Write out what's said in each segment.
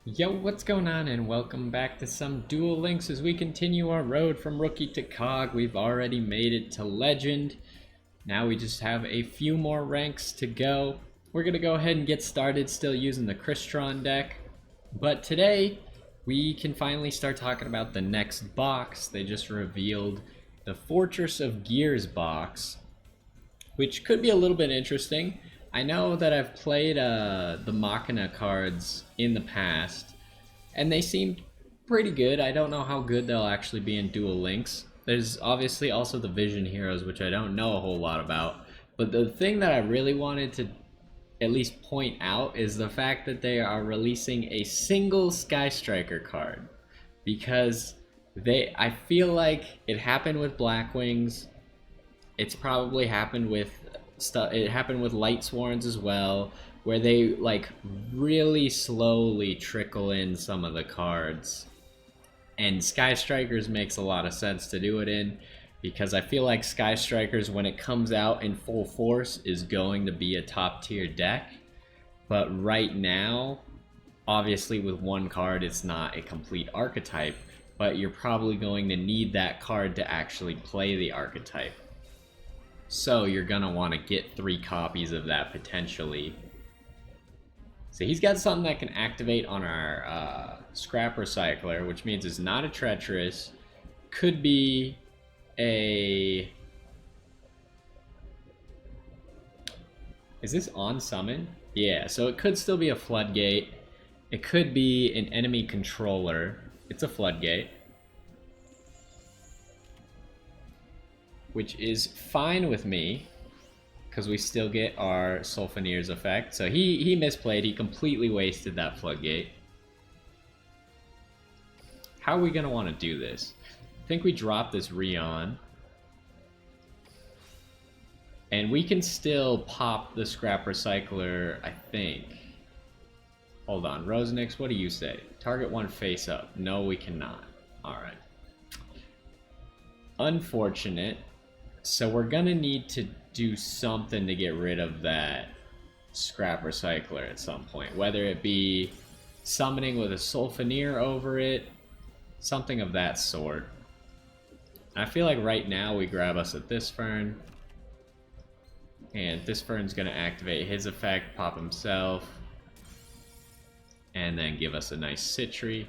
Yo, what's going on, and welcome back to some Duel Links as we continue our road from Rookie to KOG. We've already made it to Legend. Now we just have a few more ranks to go. We're going to go ahead and get started still using the Crystron deck. But today, we can finally start talking about the next box. They just revealed the Fortress of Gears box, which could be a little bit interesting. I know that I've played the Machina cards in the past, and they seemed pretty good. I don't know how good they'll actually be in Duel Links. There's obviously also the Vision Heroes, which I don't know a whole lot about. But the thing that I really wanted to at least point out is the fact that they are releasing a single Sky Striker card. Because I feel like it happened with Blackwings. It's probably happened with stuff. It happened with Light Sworns as well, where they like really slowly trickle in some of the cards. And Sky Strikers makes a lot of sense to do it in, because I feel like Sky Strikers, when it comes out in full force, is going to be a top tier deck. But right now, obviously with one card, it's not a complete archetype, but you're probably going to need that card to actually play the archetype. So you're gonna want to get 3 copies of that potentially. So he's got something that can activate on our Scrap Recycler, which means it's not a Treacherous. Could be a... Is this on summon? Yeah, so it could still be a Floodgate. It could be an enemy controller. It's a Floodgate, which is fine with me, because we still get our Sulfoneer's effect. So he misplayed. He completely wasted that Floodgate. How are we going to want to do this? I think we drop this Rion. And we can still pop the Scrap Recycler, I think. Hold on, Rosenix, what do you say? Target one face up. No, we cannot. Alright. Unfortunate. So we're gonna need to do something to get rid of that Scrap Recycler at some point. Whether it be summoning with a Sulfoneer over it, something of that sort. I feel like right now we grab us at this Fern. And this Fern's gonna activate his effect, pop himself, and then give us a nice Citry.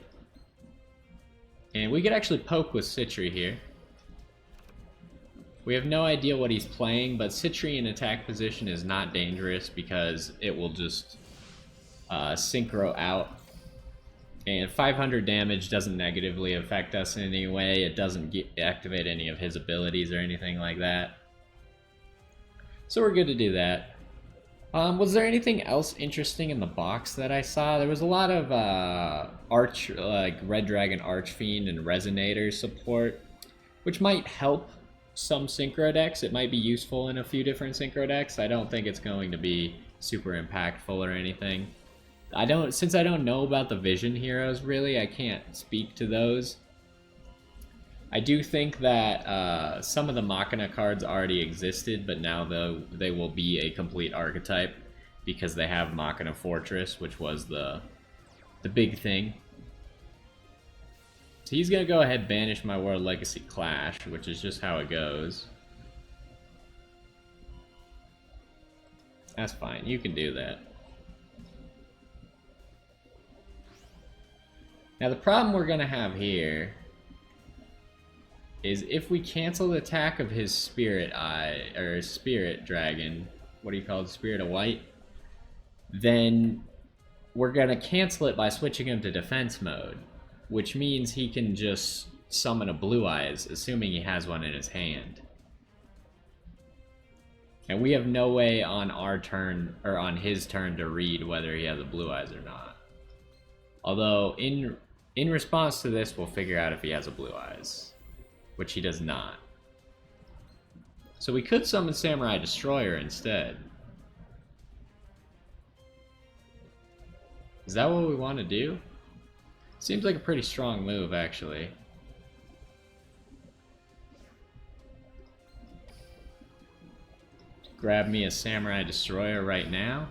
And we could actually poke with Citry here. We have no idea what he's playing, but Citry in attack position is not dangerous because it will just synchro out. And 500 damage doesn't negatively affect us in any way. It doesn't activate any of his abilities or anything like that. So we're good to do that. Was there anything else interesting in the box that I saw? There was a lot of Red Dragon Archfiend and Resonator support, which might help some synchro decks. It might be useful in a few different synchro decks. I don't think it's going to be super impactful or anything. Since I don't know about the Vision Heroes, really, I can't speak to those. I do think that some of the Machina cards already existed, but now they will be a complete archetype because they have Machina Fortress, which was the big thing. So he's going to go ahead and banish my World Legacy Clash, which is just how it goes. That's fine. You can do that. Now the problem we're going to have here is if we cancel the attack of his Spirit Eye, or Spirit Dragon, what do you call it, Spirit of White, then we're going to cancel it by switching him to defense mode, which means he can just summon a Blue Eyes, assuming he has one in his hand. And we have no way on our turn, or on his turn, to read whether he has a Blue Eyes or not. Although, in response to this, we'll figure out if he has a Blue Eyes, which he does not. So we could summon Samurai Destroyer instead. Is that what we want to do? Seems like a pretty strong move, actually. Grab me a Samurai Destroyer right now.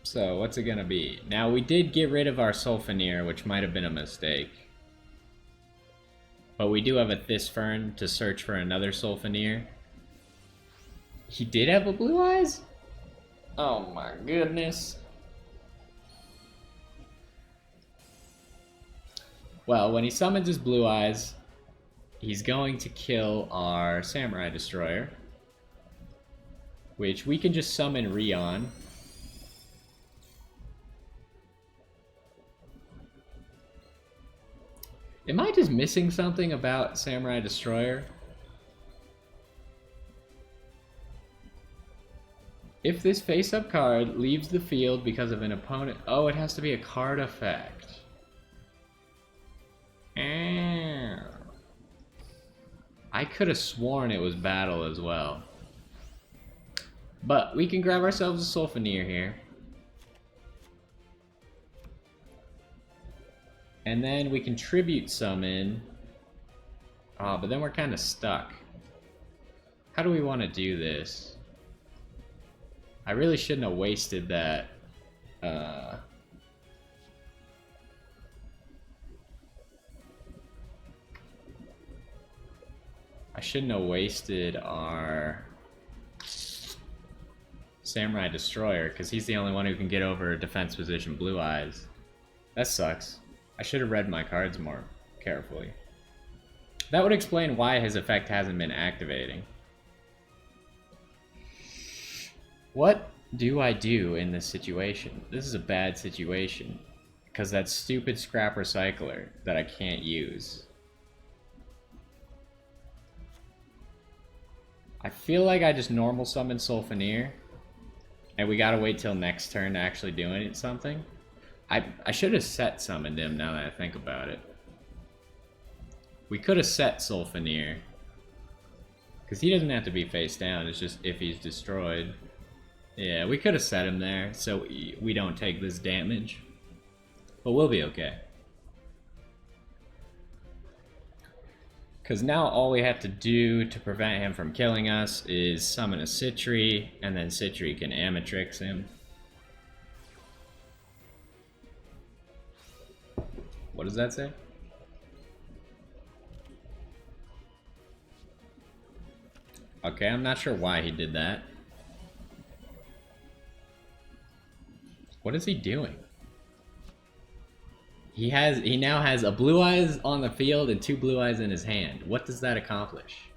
So what's it gonna be? Now we did get rid of our Sulfonier, which might have been a mistake. But we do have a Thisfern to search for another Sulfonier. He did have a Blue Eyes? Oh my goodness. Well, when he summons his Blue Eyes, he's going to kill our Samurai Destroyer, which we can just summon Rion. Am I just missing something about Samurai Destroyer? If this face-up card leaves the field because of an opponent... Oh, it has to be a card effect. I could have sworn it was battle as well. But we can grab ourselves a Sulfonier here. And then we can tribute summon. Oh, but then we're kind of stuck. How do we want to do this? I really shouldn't have wasted that. I shouldn't have wasted our Samurai Destroyer, because he's the only one who can get over a defense position Blue Eyes. That sucks. I should have read my cards more carefully. That would explain why his effect hasn't been activating. What do I do in this situation? This is a bad situation, because that stupid Scrap Recycler that I can't use. I feel like I just normal summon Sulfonier, and we gotta wait till next turn to actually do something. I should have set summoned him now that I think about it. We could have set Sulfonier, because he doesn't have to be face down, it's just if he's destroyed. Yeah, we could have set him there so we don't take this damage, but we'll be okay. Because now all we have to do to prevent him from killing us is summon a Citri, and then Citri can Amatrix him. What does that say? Okay, I'm not sure why he did that. What is he doing? He now has a Blue Eyes on the field and 2 Blue Eyes in his hand. What does that accomplish?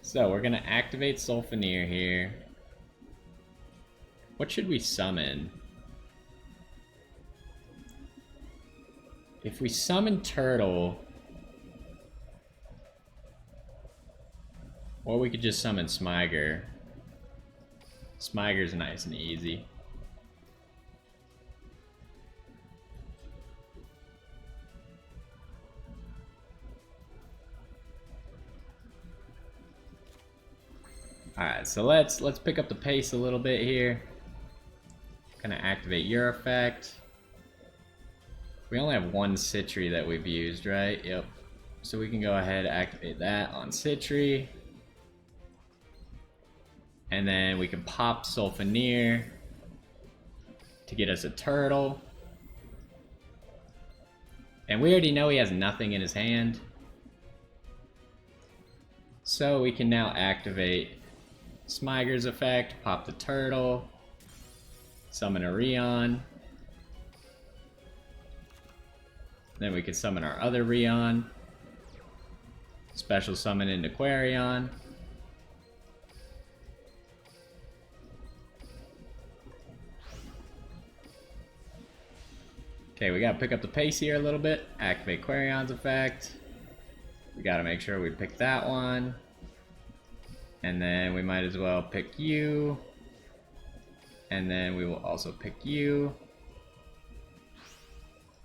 So we're gonna activate Sulfonier here. What should we summon? If we summon Turtle, or we could just summon Smiger. Smiger's nice and easy. Alright, so let's pick up the pace a little bit here. Gonna activate your effect. We only have one Citri that we've used, right? Yep. So we can go ahead and activate that on Citri. And then we can pop Sulfonier to get us a Turtle. And we already know he has nothing in his hand. So we can now activate Smiger's effect, pop the Turtle, summon a Rion. Then we can summon our other Rion. Special summon into Quarion. Okay, we gotta pick up the pace here a little bit. Activate Quarion's effect. We gotta make sure we pick that one. And then we might as well pick you. And then we will also pick you.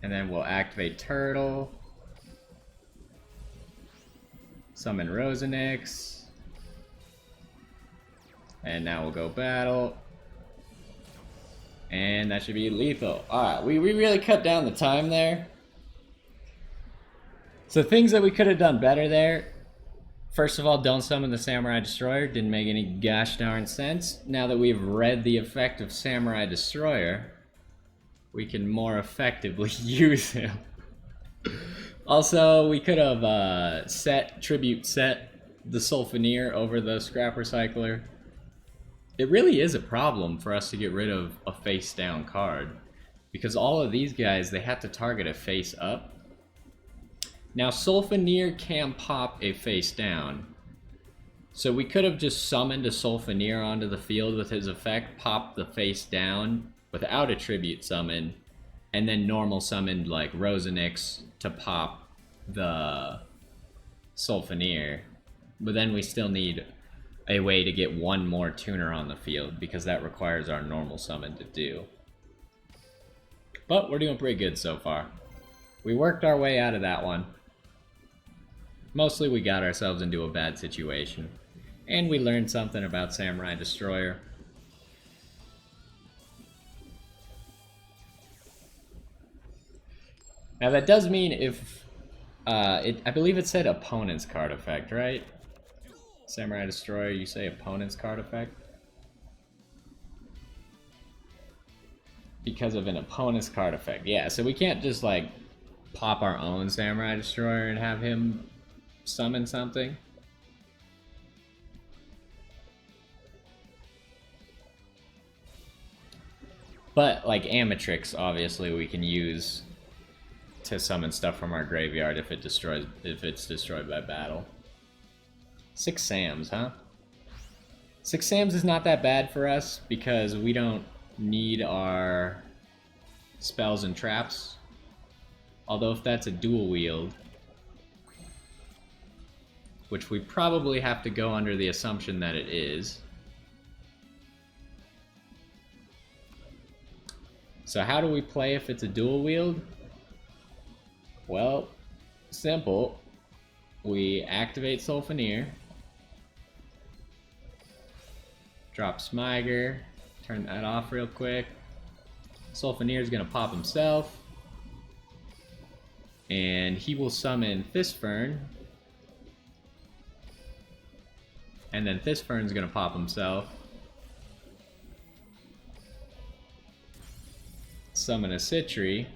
And then we'll activate Turtle. Summon Rosenix. And now we'll go battle. And that should be lethal. Alright, we really cut down the time there. So things that we could have done better there. First of all, don't summon the Samurai Destroyer. Didn't make any gosh darn sense. Now that we've read the effect of Samurai Destroyer, we can more effectively use him. Also, we could have tribute set the Sulfaneer over the Scrap Recycler. It really is a problem for us to get rid of a face down card, because all of these guys, they have to target a face up. Now Sulfaneer can pop a face down, so we could have just summoned a Sulfaneer onto the field with his effect, popped the face down without a tribute summon, and then normal summoned like Rosenix to pop the Sulfaneer. But then we still need a way to get one more tuner on the field, because that requires our normal summon to do. But we're doing pretty good so far. We worked our way out of that one. Mostly we got ourselves into a bad situation. And we learned something about Samurai Destroyer. Now that does mean if... I believe it said opponent's card effect, right? Samurai Destroyer, you say opponent's card effect? Because of an opponent's card effect. Yeah, so we can't just like pop our own Samurai Destroyer and have him summon something. But like Amatrix, obviously we can use to summon stuff from our graveyard if it's destroyed by battle. 6 Sams, huh? 6 Sams is not that bad for us because we don't need our spells and traps. Although if that's a dual wield, which we probably have to go under the assumption that it is. So how do we play if it's a dual wield? Well, simple. We activate Sulfaneer, drop Smiger, turn that off real quick. Sulfaneer is gonna pop himself, and he will summon Thistfern, and then Thistfern's gonna pop himself, summon a Citri,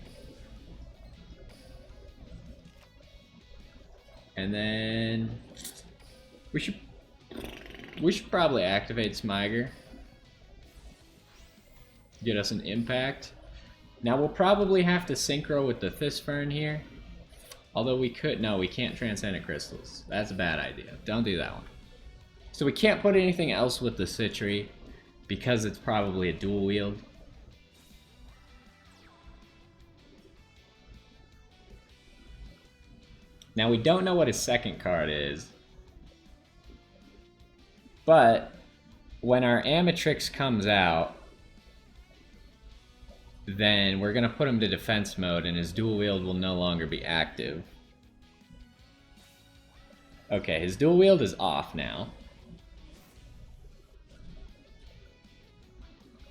and then we should probably activate Smiger. Get us an impact. Now we'll probably have to synchro with the Thistfern here. Although we could, no, we can't Transcendent Crystals. That's a bad idea. Don't do that one. So we can't put anything else with the Citri because it's probably a dual wield. Now we don't know what his second card is, but when our Amatrix comes out, then we're gonna put him to defense mode and his dual wield will no longer be active. Okay, his dual wield is off now.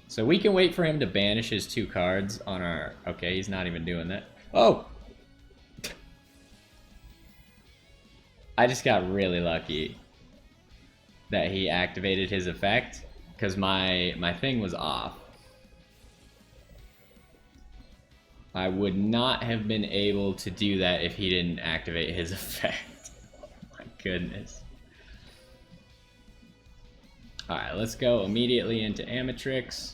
So we can wait for him to banish his 2 cards on our... Okay, he's not even doing that. Oh! I just got really lucky that he activated his effect, because my thing was off. I would not have been able to do that if he didn't activate his effect. Oh my goodness. Alright, let's go immediately into Amatrix.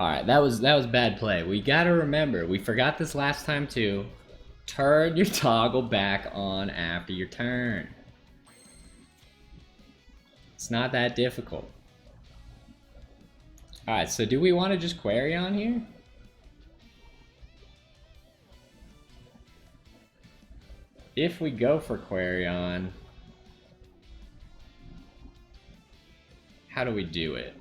Alright, that was bad play. We gotta remember, we forgot this last time too. Turn your toggle back on after your turn. It's not that difficult. Alright, so do we want to just Quarion here? If we go for Quarion, how do we do it?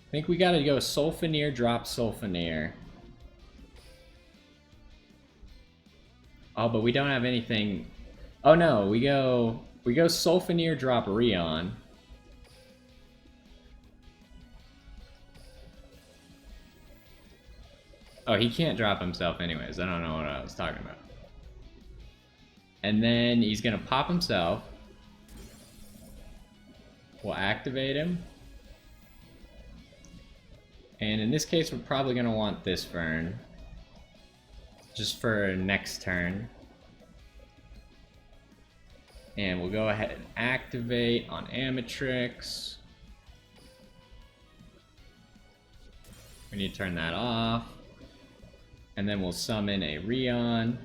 I think we gotta go Sulfaneer, drop Sulfaneer. Oh, but we don't have anything Oh no, we go Sulfenir, drop Rion. Oh, he can't drop himself anyways. I don't know what I was talking about. And then he's gonna pop himself. We'll activate him. And in this case, we're probably gonna want this Fern. Just for next turn. And we'll go ahead and activate on Amatrix. We need to turn that off. And then we'll summon a Rion.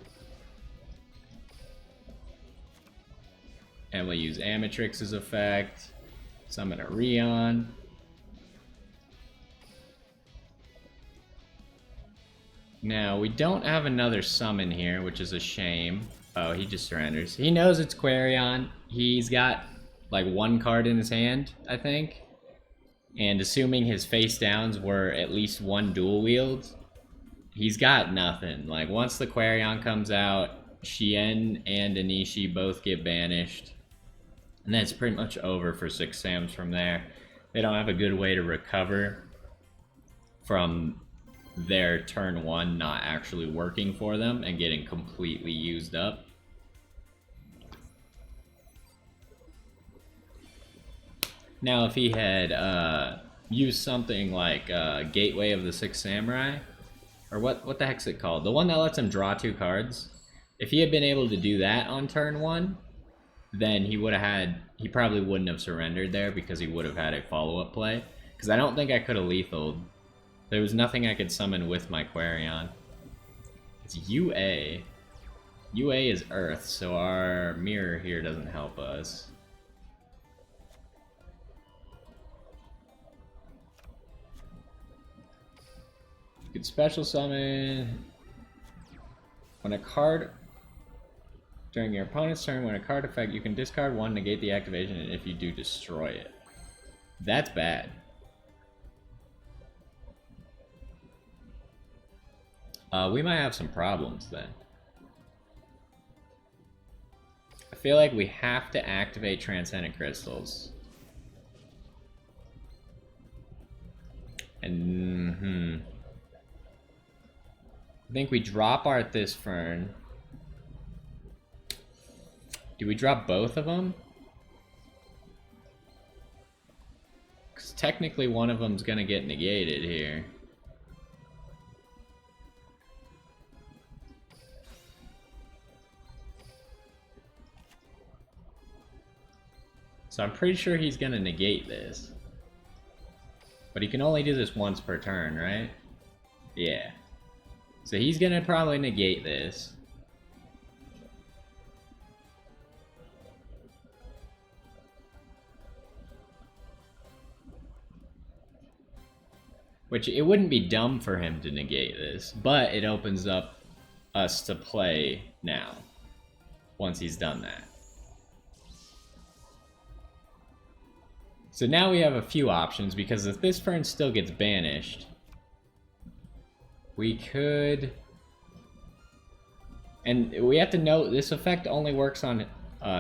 And we'll use Amatrix's effect. Summon a Rion. Now, we don't have another summon here, which is a shame. Oh, he just surrenders. He knows it's Quarion. He's got, like, one card in his hand, I think. And assuming his face downs were at least one dual wield, he's got nothing. Like, once the Quarion comes out, Shien and Anishi both get banished. And that's pretty much over for 6 Sams from there. They don't have a good way to recover from their turn 1 not actually working for them and getting completely used up. Now, if he had used something like Gateway of the Six Samurai, or what the heck's it called? The one that lets him draw 2 cards. If he had been able to do that on turn 1, then he probably wouldn't have surrendered there because he would have had a follow-up play. Because I don't think I could have lethaled. There was nothing I could summon with my Quarion. It's UA. UA is Earth, so our mirror here doesn't help us. You could special summon when a card during your opponent's turn, when a card effect, you can discard 1, negate the activation, and if you do, destroy it. That's bad. We might have some problems then. I feel like we have to activate Transcendent Crystals. And I think we drop our This Fern. Do we drop both of them? Because technically one of them's gonna get negated here. So I'm pretty sure he's gonna negate this. But he can only do this once per turn, right? Yeah. So he's gonna probably negate this. Which, it wouldn't be dumb for him to negate this, but it opens up us to play now, once he's done that. So now we have a few options, because if this Fern still gets banished, we could... And we have to note, this effect only works on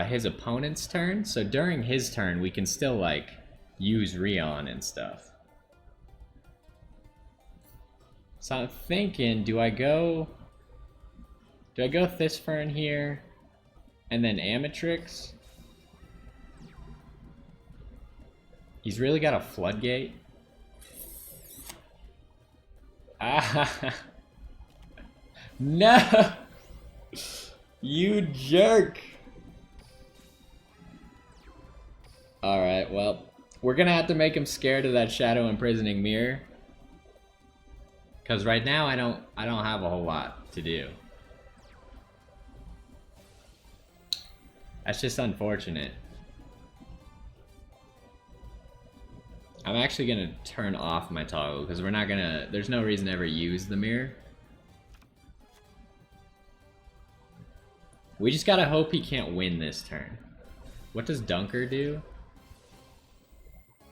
his opponent's turn, so during his turn, we can still, like, use Rion and stuff. So I'm thinking, do I go This Fern here, and then Amatrix? He's really got a Floodgate. Ah, no, you jerk. All right, well, we're gonna have to make him scared of that Shadow Imprisoning Mirror. Because right now I don't have a whole lot to do. That's just unfortunate. I'm actually gonna turn off my toggle because we're not gonna, there's no reason to ever use the mirror. We just gotta hope he can't win this turn. What does Dunker do?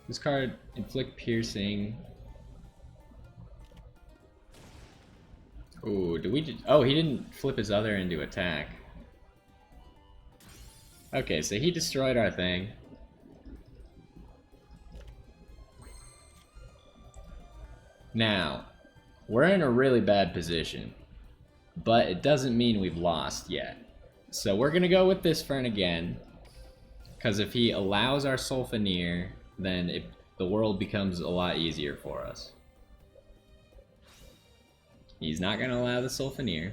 This card, inflict piercing. Ooh, oh, he didn't flip his other into attack. Okay, so he destroyed our thing. Now, we're in a really bad position, but it doesn't mean we've lost yet. So we're gonna go with this Fern again, because if he allows our Sulfaneer, then the world becomes a lot easier for us. He's not gonna allow the Sulfaneer.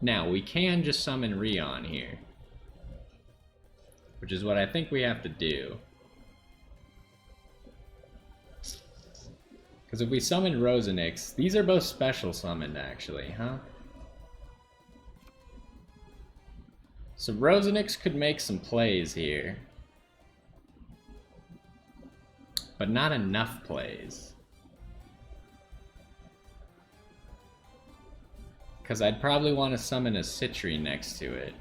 Now, we can just summon Rion here, which is what I think we have to do. Because if we summon Rosenix, these are both special summoned actually, huh? So Rosenix could make some plays here, but not enough plays. Because I'd probably want to summon a Citri next to it.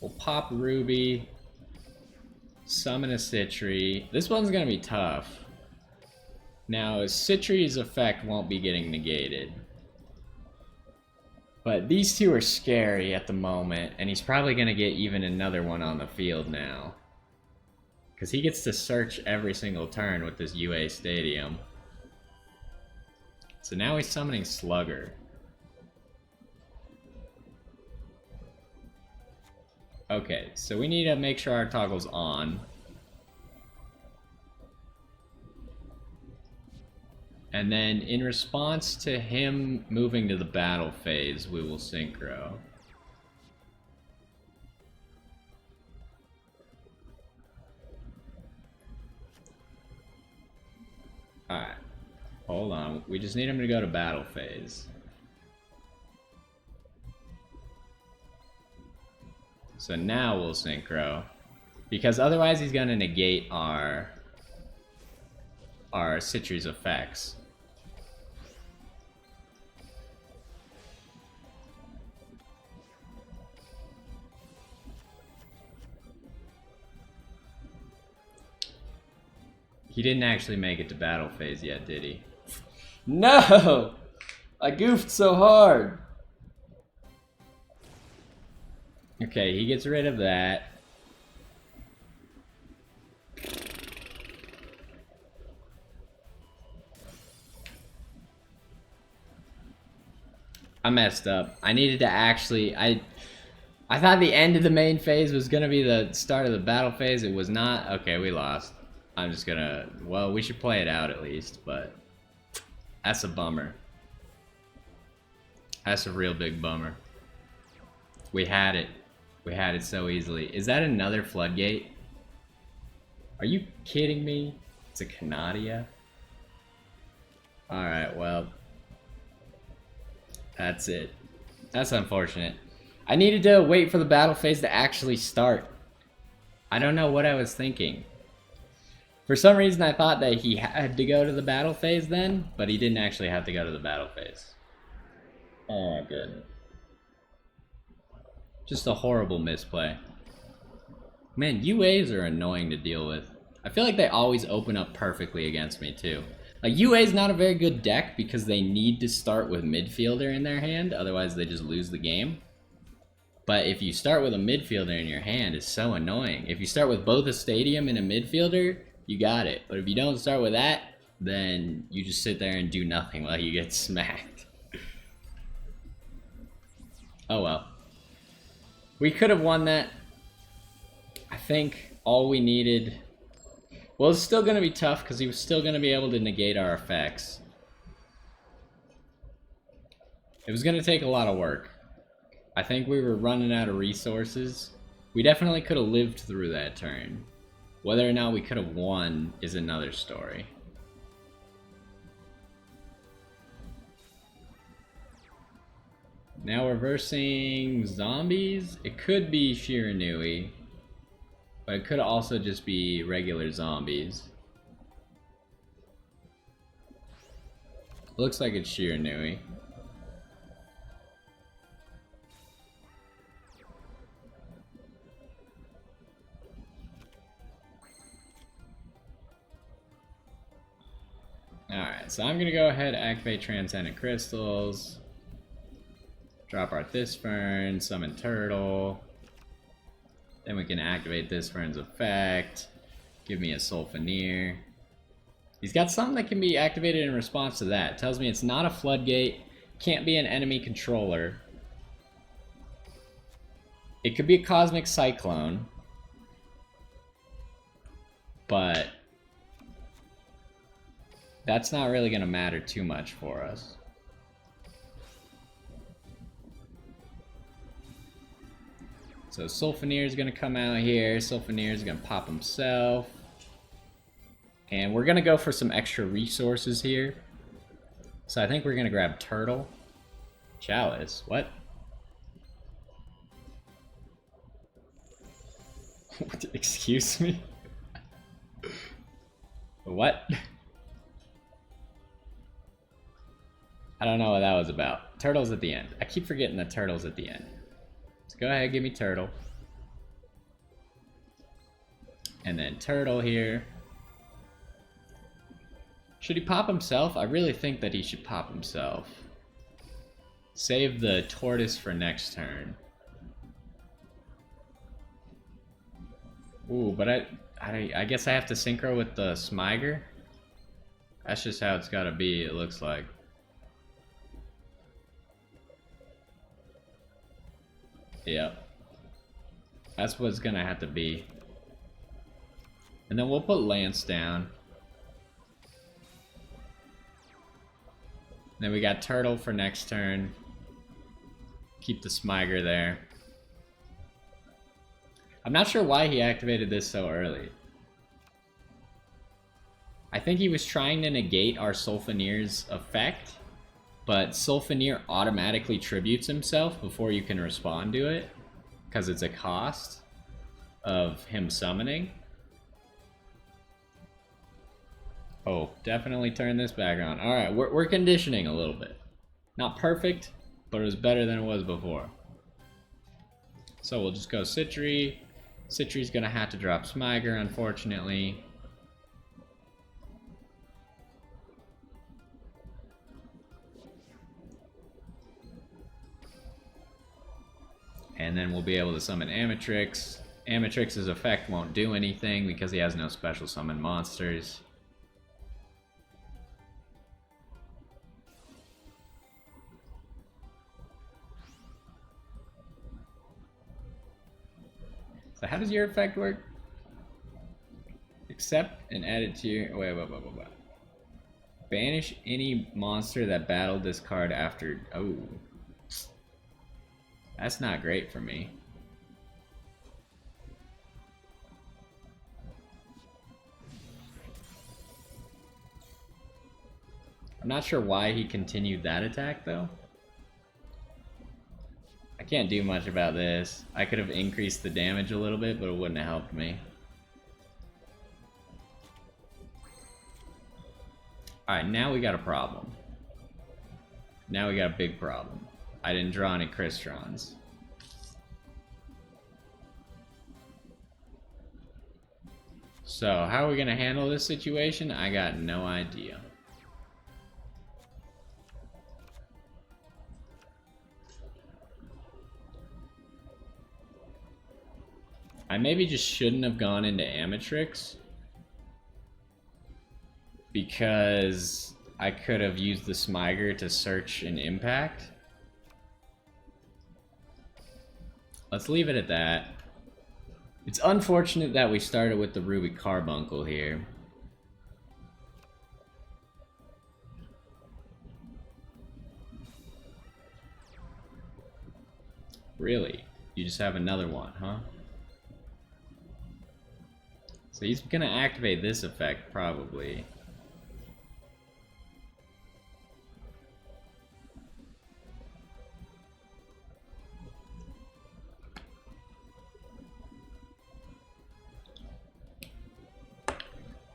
We'll pop Ruby, summon a Citri. This one's gonna be tough. Now, Citri's effect won't be getting negated. But these two are scary at the moment, and he's probably gonna get even another one on the field now. Because he gets to search every single turn with this UA Stadium. So now he's summoning Slugger. Okay, so we need to make sure our toggle's on. And then in response to him moving to the battle phase, we will synchro. Alright, hold on. We just need him to go to battle phase. So now we'll synchro. Because otherwise he's gonna negate our Citri's effects. He didn't actually make it to battle phase yet, did he? No! I goofed so hard. Okay, he gets rid of that. I messed up. I needed to actually... I thought the end of the main phase was gonna be the start of the battle phase. It was not. Okay, we lost. I'm just gonna... Well, we should play it out at least, but... That's a bummer. That's a real big bummer. We had it. We had it so easily. Is that another Floodgate? Are you kidding me? It's a Canadia? Alright, well... That's it. That's unfortunate. I needed to wait for the battle phase to actually start. I don't know what I was thinking. For some reason I thought that he had to go to the battle phase then, but he didn't actually have to go to the battle phase. Oh my goodness. Just a horrible misplay. Man, UAs are annoying to deal with. I feel like they always open up perfectly against me too. Like, UA's not a very good deck because they need to start with midfielder in their hand, otherwise they just lose the game. But if you start with a midfielder in your hand, it's so annoying. If you start with both a stadium and a midfielder, you got it. But if you don't start with that, then you just sit there and do nothing while you get smacked. Oh well. We could have won that. I think all we needed... Well, it's still going to be tough because he was still going to be able to negate our effects. It was going to take a lot of work. I think we were running out of resources. We definitely could have lived through that turn. Whether or not we could have won is another story. Now we're versing zombies. It could be Shiranui, but it could also just be regular zombies. Looks like it's Shiranui. Alright, so I'm gonna go ahead and activate Transcendent Crystals. Drop our This Fern, summon Turtle. Then we can activate This Fern's effect. Give me a Sulfaneer. He's got something that can be activated in response to that. It tells me it's not a Floodgate, can't be an enemy controller. It could be a Cosmic Cyclone. But that's not really going to matter too much for us. So Sulfaneer is going to come out here. Sulfaneer is going to pop himself. And we're going to go for some extra resources here. So I think we're going to grab Turtle. Chalice. What? Excuse me? What? I don't know what that was about. Turtle's at the end. I keep forgetting that Turtle's at the end. So go ahead, give me Turtle. And then Turtle here. Should he pop himself? I really think that he should pop himself. Save the Tortoise for next turn. Ooh, but I guess I have to synchro with the Smiger? That's just how it's gotta be, it looks like. Yep. That's what it's gonna have to be. And then we'll put Lance down. Then we got Turtle for next turn. Keep the Smiger there. I'm not sure why he activated this so early. I think he was trying to negate our Sulfaneer's effect, but Sulfaneer automatically tributes himself before you can respond to it, because it's a cost of him summoning. Oh, definitely turn this back on. Alright, we're conditioning a little bit. Not perfect, but it was better than it was before. So we'll just go Citry. Citry's gonna have to drop Smiger, unfortunately. And then we'll be able to summon Amatrix. Amatrix's effect won't do anything because he has no special summon monsters. So how does your effect work? Accept and add it to your... Wait. Banish any monster that battled this card after... Oh. That's not great for me. I'm not sure why he continued that attack, though. I can't do much about this. I could have increased the damage a little bit, but it wouldn't have helped me. Alright, now we got a problem. Now we got a big problem. I didn't draw any Crystrons. So, how are we going to handle this situation? I got no idea. I maybe just shouldn't have gone into Amatrix, because I could have used the Smiger to search an impact. Let's leave it at that. It's unfortunate that we started with the Ruby Carbuncle here. Really? You just have another one, huh? So he's gonna activate this effect, probably.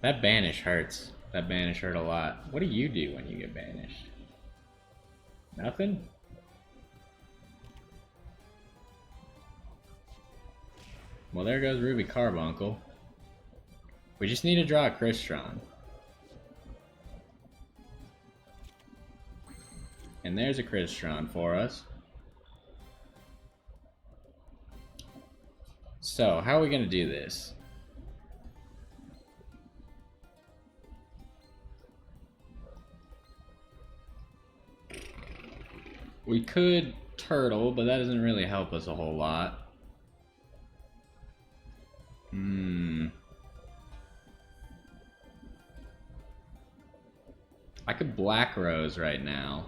That banish hurts. That banish hurt a lot. What do you do when you get banished? Nothing? Well, there goes Ruby Carbuncle. We just need to draw a Crystron. And there's a Crystron for us. So, how are we going to do this? We could turtle, but that doesn't really help us a whole lot. I could Black Rose right now.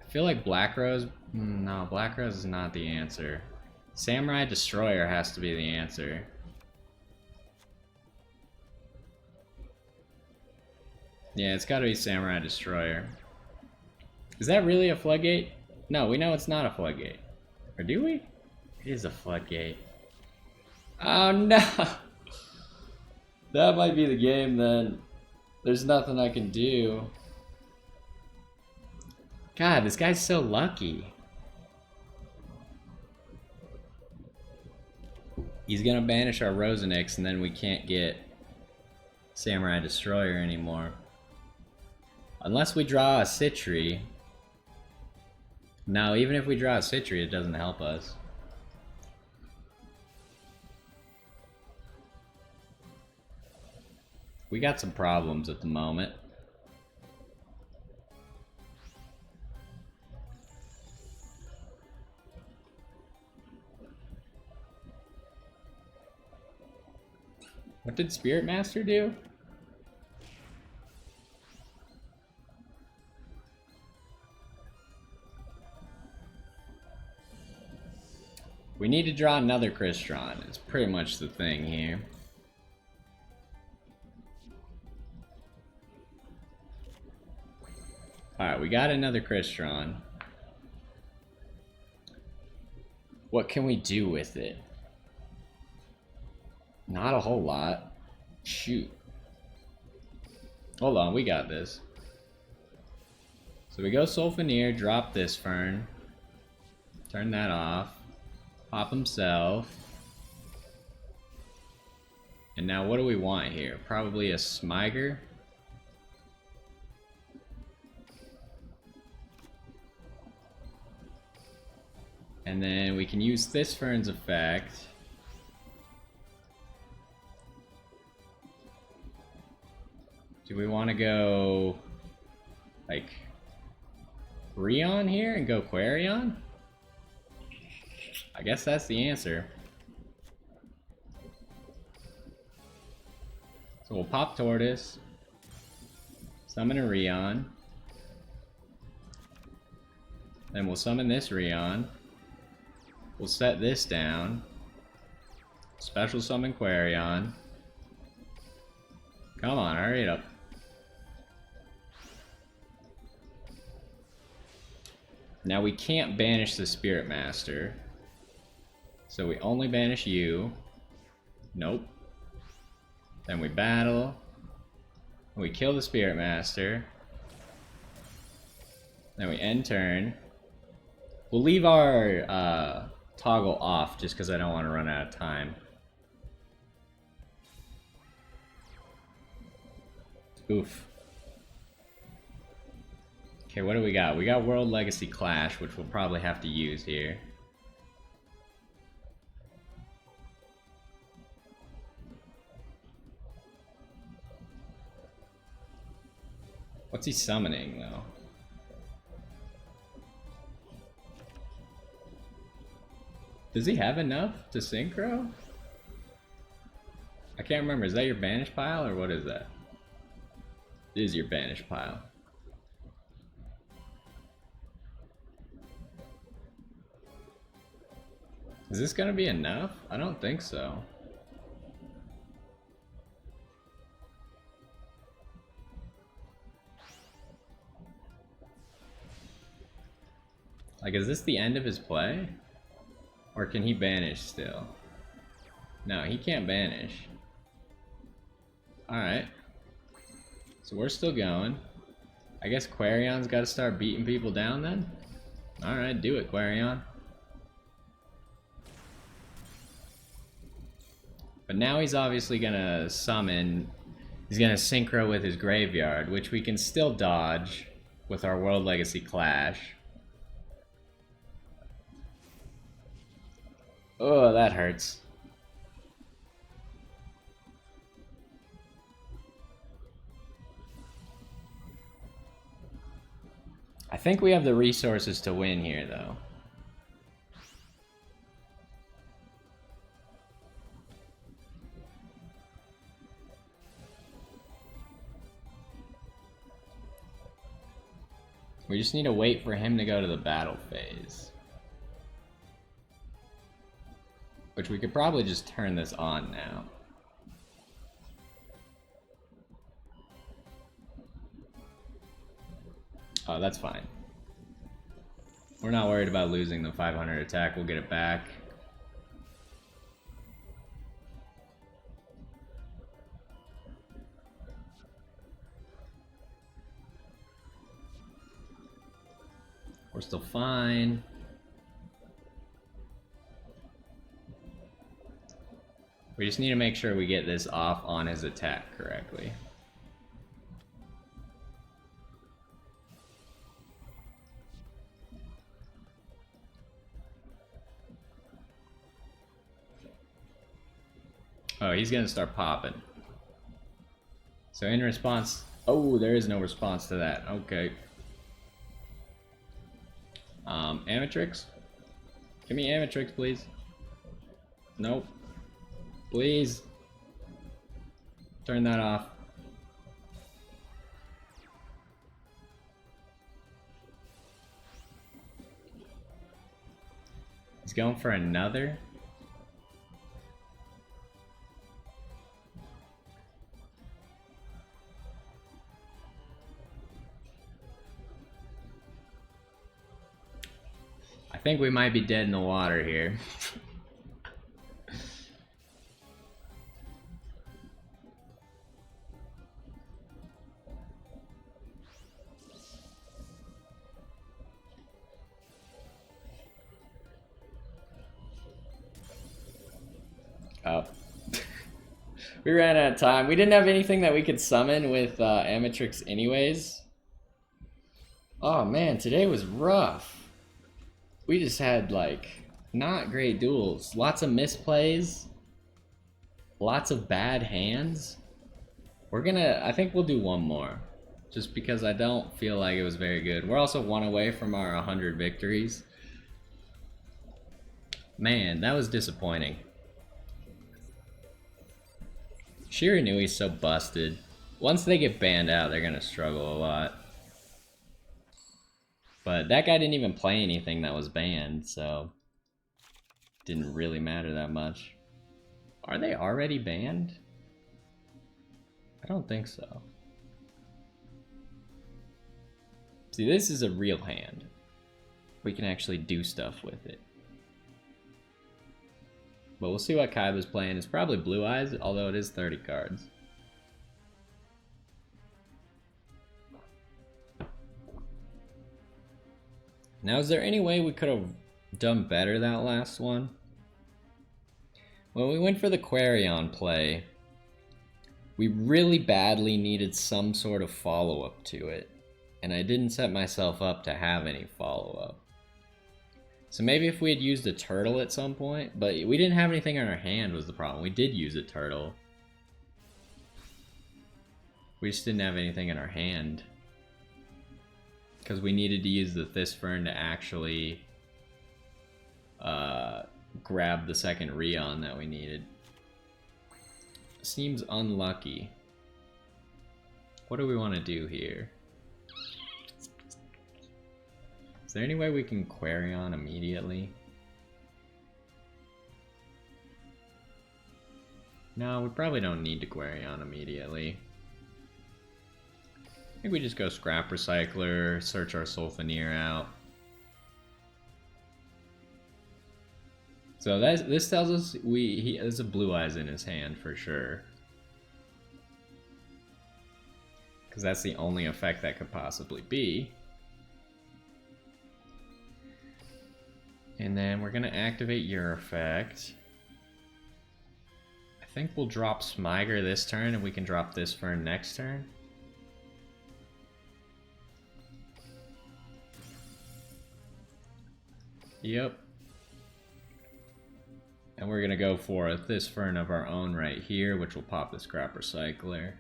I feel like Black Rose... No, Black Rose is not the answer. Samurai Destroyer has to be the answer. Yeah, it's gotta be Samurai Destroyer. Is that really a floodgate? No, we know it's not a floodgate. Or do we? It is a floodgate. Oh no! That might be the game then. There's nothing I can do. God, this guy's so lucky. He's gonna banish our Rosenix and then we can't get Samurai Destroyer anymore. Unless we draw a Citri. No, even if we draw a Citri, it doesn't help us. We got some problems at the moment. What did Spirit Master do? We need to draw another Crystron. It's pretty much the thing here. Alright, we got another Crystron. What can we do with it? Not a whole lot. Shoot. Hold on, we got this. So we go Sulfineer, drop this Fern. Turn that off. Pop himself. And now what do we want here? Probably a Smiger. And then we can use this Fern's effect. Do we want to go like Rion here and go Quarion? I guess that's the answer. So we'll pop Tortoise, summon a Rion, then we'll summon this Rion, we'll set this down, special summon Quarion. Come on, hurry it up. Now we can't banish the Spirit Master. So we only banish you. Nope. Then we battle. We kill the Spirit Master. Then we end turn. We'll leave our toggle off just because I don't want to run out of time. Oof. Okay, what do we got? We got World Legacy Clash, which we'll probably have to use here. What's he summoning, though? Does he have enough to synchro? I can't remember. Is that your banish pile, or what is that? It is your banish pile. Is this gonna be enough? I don't think so. Like, is this the end of his play? Or can he banish still? No, he can't banish. Alright. So we're still going. I guess Quarion's gotta start beating people down then? Alright, do it, Quarion. But now he's obviously gonna summon He's gonna synchro with his graveyard, which we can still dodge with our World Legacy Clash. Oh, that hurts. I think we have the resources to win here, though. We just need to wait for him to go to the battle phase. Which we could probably just turn this on now. Oh, that's fine. We're not worried about losing the 500 attack. We'll get it back. We're still fine. We just need to make sure we get this off on his attack correctly. Oh, he's gonna start popping. So in response... Oh, there is no response to that. Okay. Amatrix? Give me Amatrix, please. Nope. Please. Turn that off. He's going for another. I think we might be dead in the water here. Oh. We ran out of time. We didn't have anything that we could summon with Amatrix anyways. Oh man, today was rough. We just had, like, not great duels. Lots of misplays. Lots of bad hands. I think we'll do one more. Just because I don't feel like it was very good. We're also one away from our 100 victories. Man, that was disappointing. Shiranui's so busted. Once they get banned out, they're gonna struggle a lot. But that guy didn't even play anything that was banned, so didn't really matter that much. Are they already banned? I don't think so. See, this is a real hand. We can actually do stuff with it. But we'll see what Kaiba's playing. It's probably Blue Eyes, although it is 30 cards. Now, is there any way we could have done better that last one? When we went for the Quarion play, we really badly needed some sort of follow-up to it, and I didn't set myself up to have any follow-up. So maybe if we had used a turtle at some point, but we didn't have anything in our hand was the problem. We did use a turtle. We just didn't have anything in our hand. Because we needed to use the Thisfern to actually grab the second Rion that we needed. Seems unlucky. What do we want to do here? Is there any way we can Quarion immediately? No, we probably don't need to Quarion immediately. I think we just go Scrap Recycler, search our Sulfaneer out. So this tells us he has a Blue Eyes in his hand for sure. Because that's the only effect that could possibly be. And then we're going to activate your effect. I think we'll drop Smiger this turn and we can drop this fern next turn. Yep. And we're gonna go for this fern of our own right here, which will pop the Scrap Recycler.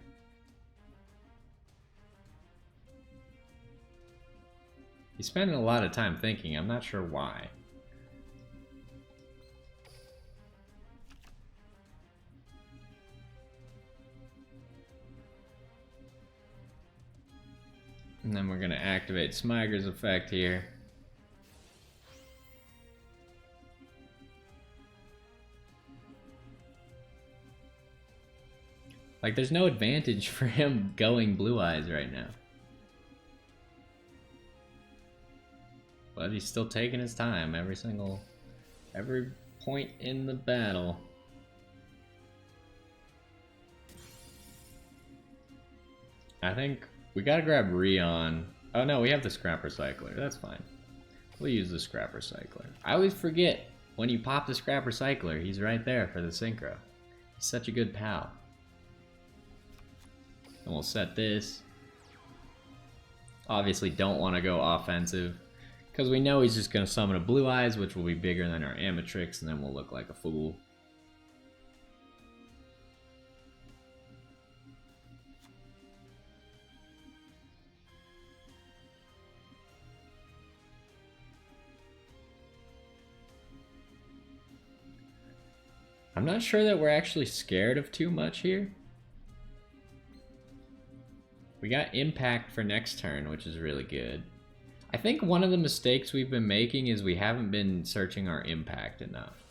He's spending a lot of time thinking, I'm not sure why. And then we're gonna activate Smiger's effect here. Like, there's no advantage for him going Blue Eyes right now. But he's still taking his time every point in the battle. I think we gotta grab Rion. Oh no, we have the Scrap Recycler. That's fine. We'll use the Scrap Recycler. I always forget when you pop the Scrap Recycler, he's right there for the synchro. He's such a good pal. And we'll set this. Obviously don't want to go offensive, because we know he's just going to summon a Blue Eyes, which will be bigger than our Amatrix, and then we'll look like a fool. I'm not sure that we're actually scared of too much here. We got Impact for next turn, which is really good. I think one of the mistakes we've been making is we haven't been searching our Impact enough.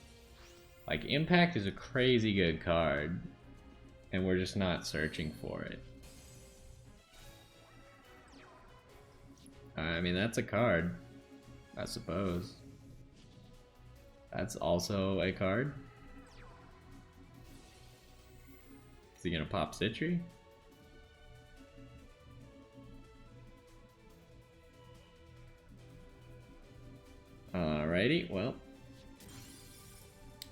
Like, Impact is a crazy good card, and we're just not searching for it. I mean, that's a card, I suppose. That's also a card. Is he gonna pop Citry? Alrighty, well,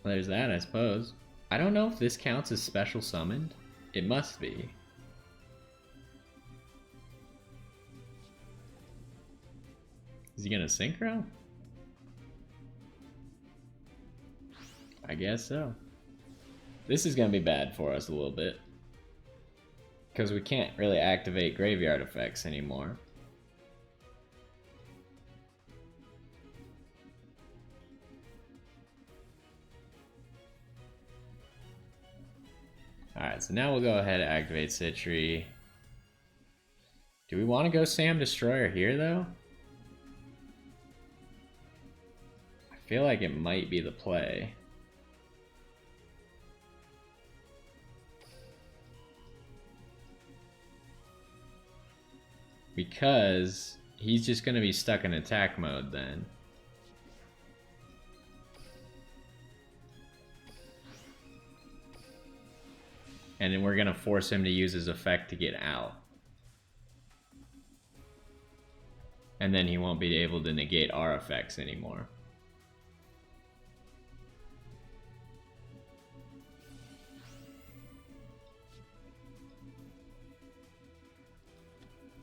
there's that, I suppose. I don't know if this counts as special summoned. It must be. Is he gonna synchro? I guess so. This is gonna be bad for us a little bit, because we can't really activate graveyard effects anymore. Alright, so now we'll go ahead and activate Citry. Do we want to go Sam Destroyer here, though? I feel like it might be the play. Because he's just going to be stuck in attack mode then. And then we're going to force him to use his effect to get out. And then he won't be able to negate our effects anymore.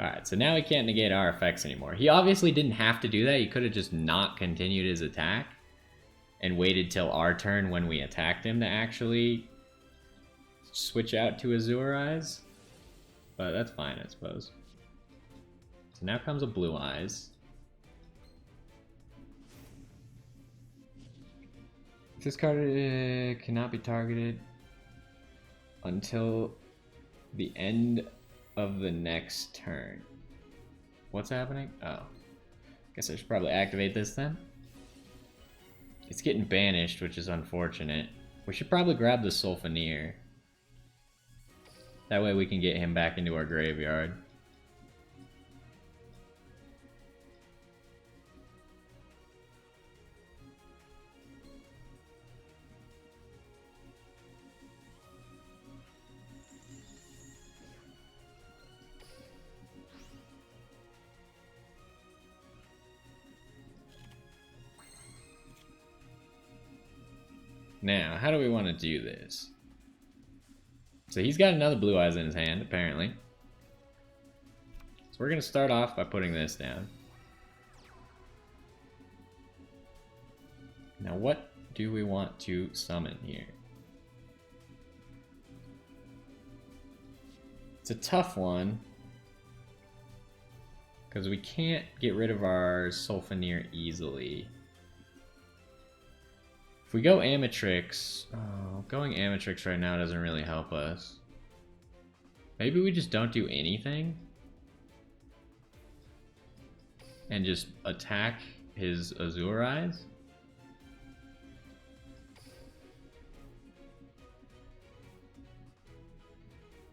Alright, so now he can't negate our effects anymore. He obviously didn't have to do that. He could have just not continued his attack and waited till our turn when we attacked him to actually switch out to Azure Eyes. But that's fine, I suppose. So now comes a Blue Eyes. This card cannot be targeted until the end of the next turn. What's happening? Oh. Guess I should probably activate this then. It's getting banished, which is unfortunate. We should probably grab the Sulfaneer. That way we can get him back into our graveyard. Now, how do we want to do this? So he's got another Blue Eyes in his hand, apparently. So we're going to start off by putting this down. Now what do we want to summon here? It's a tough one, because we can't get rid of our Sulfaneer easily. If we go Amatrix, going Amatrix right now doesn't really help us. Maybe we just don't do anything and just attack his Azure Eyes.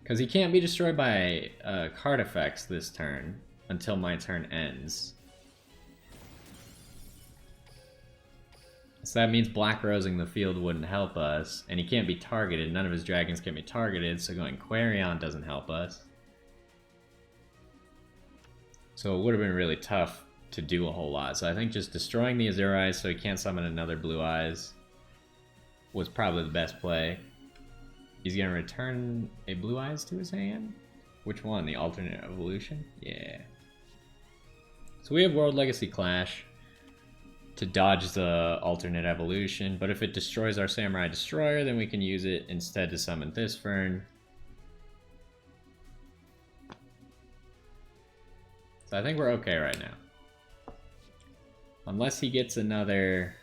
Because he can't be destroyed by card effects this turn until my turn ends. So that means Black Rosing the field wouldn't help us, and he can't be targeted. None of his dragons can be targeted, so going Quarion doesn't help us. So it would have been really tough to do a whole lot. So I think just destroying the Azure Eyes so he can't summon another Blue Eyes was probably the best play. He's gonna return a Blue Eyes to his hand? Which one? The alternate evolution? Yeah. So we have World Legacy Clash to dodge the alternate evolution, but if it destroys our Samurai Destroyer, then we can use it instead to summon this Fern. So I think we're okay right now. Unless he gets another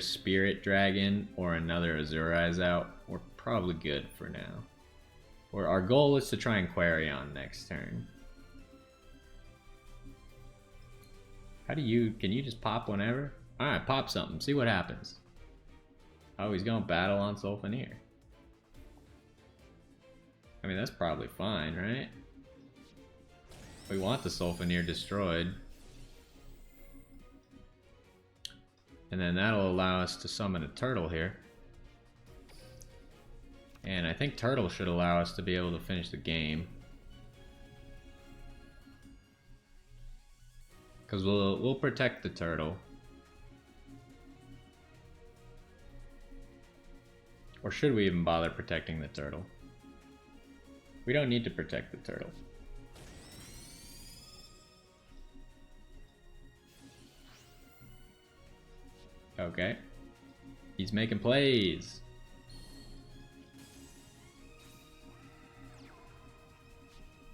Spirit Dragon or another Azure Eyes out, we're probably good for now. Or our goal is to try and Quarion next turn. How do you, can you just pop whenever? Alright, pop something, see what happens. Oh, he's going to battle on Sulfaneer. I mean, that's probably fine, right? We want the Sulfaneer destroyed. And then that'll allow us to summon a turtle here. And I think turtle should allow us to be able to finish the game. Because we'll protect the turtle. Or should we even bother protecting the turtle? We don't need to protect the turtle. Okay. He's making plays.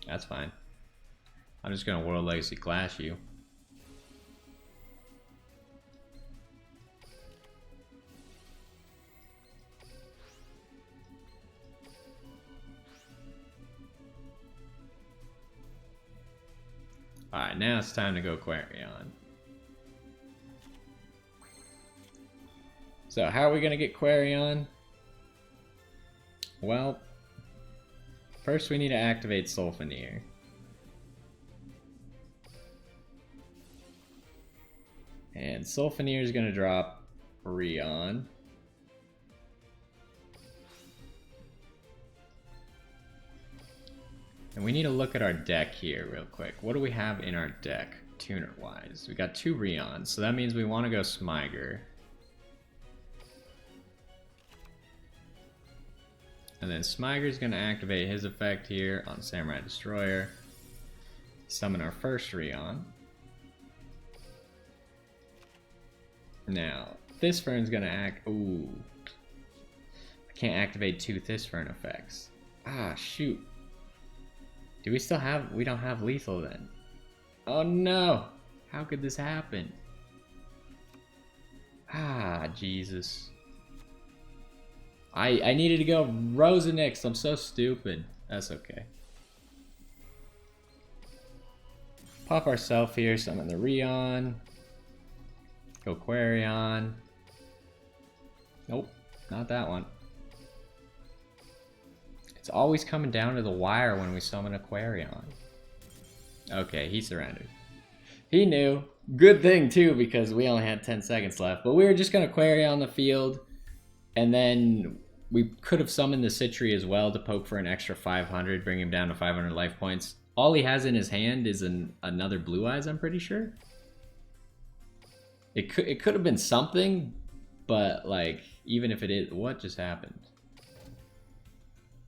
That's fine. I'm just gonna World Legacy Clash you. Alright, now it's time to go Quarion. So how are we going to get Quarion? Well, first we need to activate Sulfaneer. And Sulfaneer is going to drop Rion. And we need to look at our deck here real quick. What do we have in our deck, tuner-wise? We got 2 Rions, so that means we want to go Smyger. And then Smyger's going to activate his effect here on Samurai Destroyer. Summon our first Rion. Now, this Fern's going to act... Ooh. I can't activate 2 this Fern effects. Ah, shoot. Do we still have... We don't have lethal then. Oh no! How could this happen? Ah, Jesus. I needed to go Rosenix. I'm so stupid. That's okay. Pop ourselves here, summon the Rion. Go Quarion. Nope, not that one. It's always coming down to the wire when we summon a Quarion. Okay, he surrendered. He knew. Good thing too, because we only had 10 seconds left. But we were just gonna Quarion the field, and then we could have summoned the Citri as well to poke for an extra 500, bring him down to 500 life points. All he has in his hand is another Blue Eyes, I'm pretty sure. It could have been something, but like, even if it is, what just happened?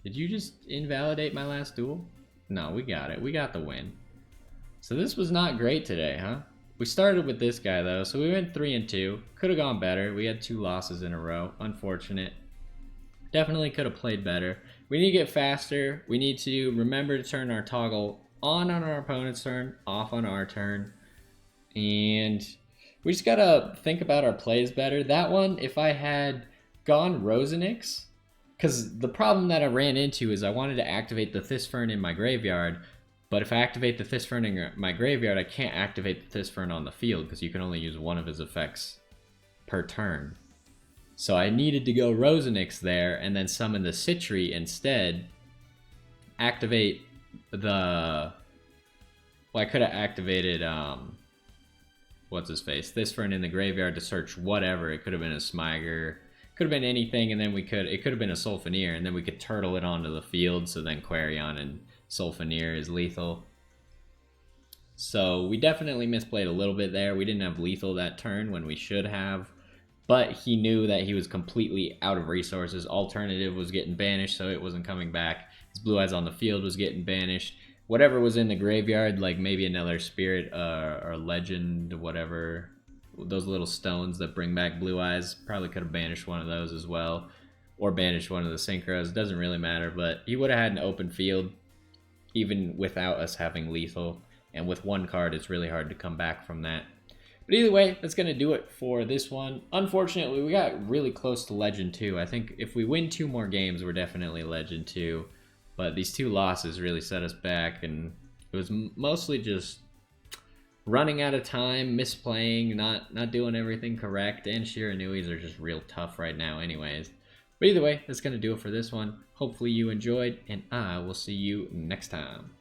Did you just invalidate my last duel? No, we got it. We got the win. So this was not great today, huh? We started with this guy though, so we went 3-2. Could have gone better. We had 2 losses in a row. Unfortunate. Definitely could have played better. We need to get faster. We need to remember to turn our toggle on our opponent's turn, off on our turn. And we just gotta think about our plays better. That one, if I had gone Rosenix, because the problem that I ran into is I wanted to activate the Thisfern in my graveyard, but if I activate the Thisfern in my graveyard, I can't activate the Thisfern on the field because you can only use one of his effects per turn. So I needed to go Rosenix there and then summon the Citri instead. Activate the... Well, I could have activated, what's his face? Thisfern in the graveyard to search whatever. It could have been a Smiger. Could have been anything, and then it could have been a Sulfonier, and then we could turtle it onto the field, so then Quarion and Sulfonier is lethal. So we definitely misplayed a little bit there. We didn't have lethal that turn when we should have, but he knew that he was completely out of resources. Alternative was getting banished, so it wasn't coming back. His Blue Eyes on the field was getting banished. Whatever was in the graveyard, like maybe another Spirit or Legend, whatever, those little stones that bring back Blue Eyes, probably could have banished one of those as well, or banished one of the Synchros. Doesn't really matter, but he would have had an open field even without us having lethal, and with one card it's really hard to come back from that. But either way, that's going to do it for this one. Unfortunately, we got really close to Legend 2. I think if we win 2 more games, we're definitely Legend 2, but these 2 losses really set us back, and it was mostly just running out of time, misplaying, not doing everything correct, and Shiranuis are just real tough right now anyways. But either way, that's going to do it for this one. Hopefully you enjoyed, and I will see you next time.